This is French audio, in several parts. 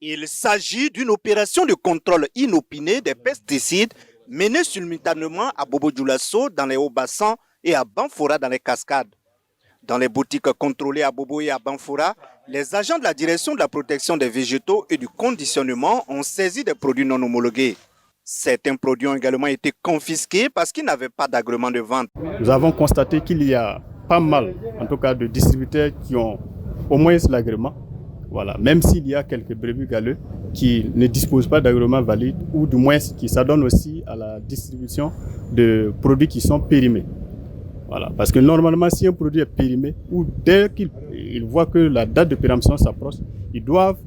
Il s'agit d'une opération de contrôle inopiné des pesticides menée simultanément à Bobo Dioulasso dans les hauts bassins et à Banfora dans les cascades. Dans les boutiques contrôlées à Bobo et à Banfora, les agents de la direction de la protection des végétaux et du conditionnement ont saisi des produits non homologués. Certains produits ont également été confisqués parce qu'ils n'avaient pas d'agrément de vente. Nous avons constaté qu'il y a pas mal, en tout cas, de distributeurs qui ont au moins l'agrément. Voilà. Même s'il y a quelques brebis galeux qui ne disposent pas d'agrément valide ou du moins qui s'adonnent aussi à la distribution de produits qui sont périmés. Voilà. Parce que normalement, si un produit est périmé ou dès qu'ils voient que la date de péremption s'approche, ils doivent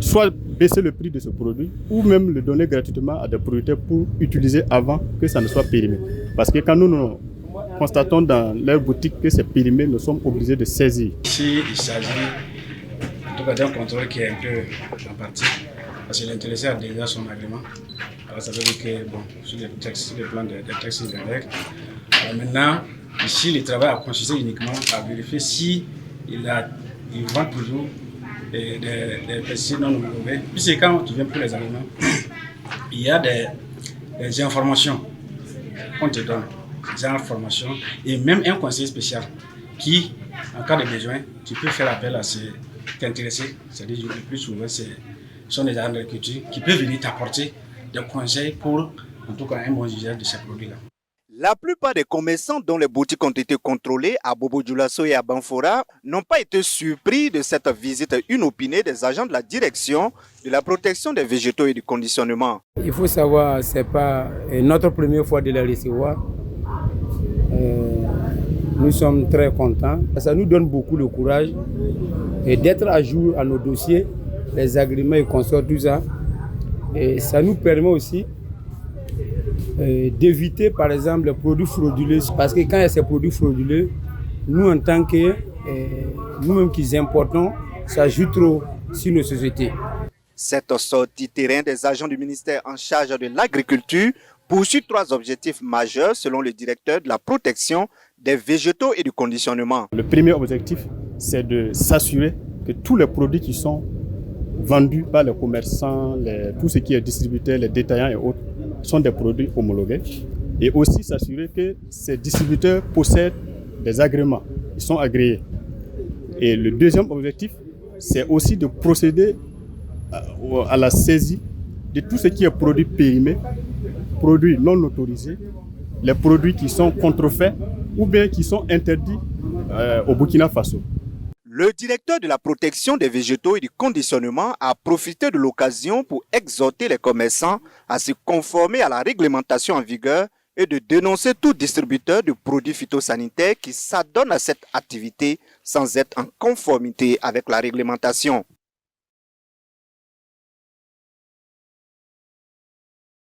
soit baisser le prix de ce produit ou même le donner gratuitement à des producteurs pour utiliser avant que ça ne soit périmé. Parce que quand nous constatons dans leur boutique que c'est périmé, nous sommes obligés de saisir. Ici, il s'agit en tout cas d'un contrôle qui est un peu en partie, parce que l'intéressé a déjà son agrément. Alors ça veut dire que, bon, sur le plan des textes et des règles, maintenant, ici, le travail a consisté uniquement à vérifier si il vend toujours des pesticides non homologués. Puisque quand tu viens pour les agréments, il y a des informations qu'on te donne, des informations, et même un conseiller spécial qui, en cas de besoin, tu peux faire appel à ces intéressés, c'est-à-dire le plus souvent, ce sont des agents de l'agriculture qui peuvent venir t'apporter des conseils pour, en tout cas, un bon usage de ces produits-là. La plupart des commerçants dont les boutiques ont été contrôlées à Bobo Dioulasso et à Banfora n'ont pas été surpris de cette visite inopinée des agents de la direction de la protection des végétaux et du conditionnement. Il faut savoir, ce n'est pas notre première fois de les recevoir. Nous sommes très contents. Ça nous donne beaucoup de courage d'être à jour à nos dossiers, les agréments et consorts, tout ça. Et ça nous permet aussi d'éviter par exemple les produits frauduleux. Parce que quand il y a ces produits frauduleux, nous en tant que nous-mêmes qui importons, ça joue trop sur nos sociétés. Cette sortie terrain des agents du ministère en charge de l'agriculture poursuit 3 objectifs majeurs selon le directeur de la protection des végétaux et du conditionnement. Le premier objectif, c'est de s'assurer que tous les produits qui sont vendus par les commerçants, tout ce qui est distributeur, les détaillants et autres, sont des produits homologués. Et aussi s'assurer que ces distributeurs possèdent des agréments, ils sont agréés. Et le deuxième objectif, c'est aussi de procéder à la saisie de tout ce qui est produit périmé, produits non autorisés, les produits qui sont contrefaits ou bien qui sont interdits au Burkina Faso. Le directeur de la protection des végétaux et du conditionnement a profité de l'occasion pour exhorter les commerçants à se conformer à la réglementation en vigueur et de dénoncer tout distributeur de produits phytosanitaires qui s'adonne à cette activité sans être en conformité avec la réglementation.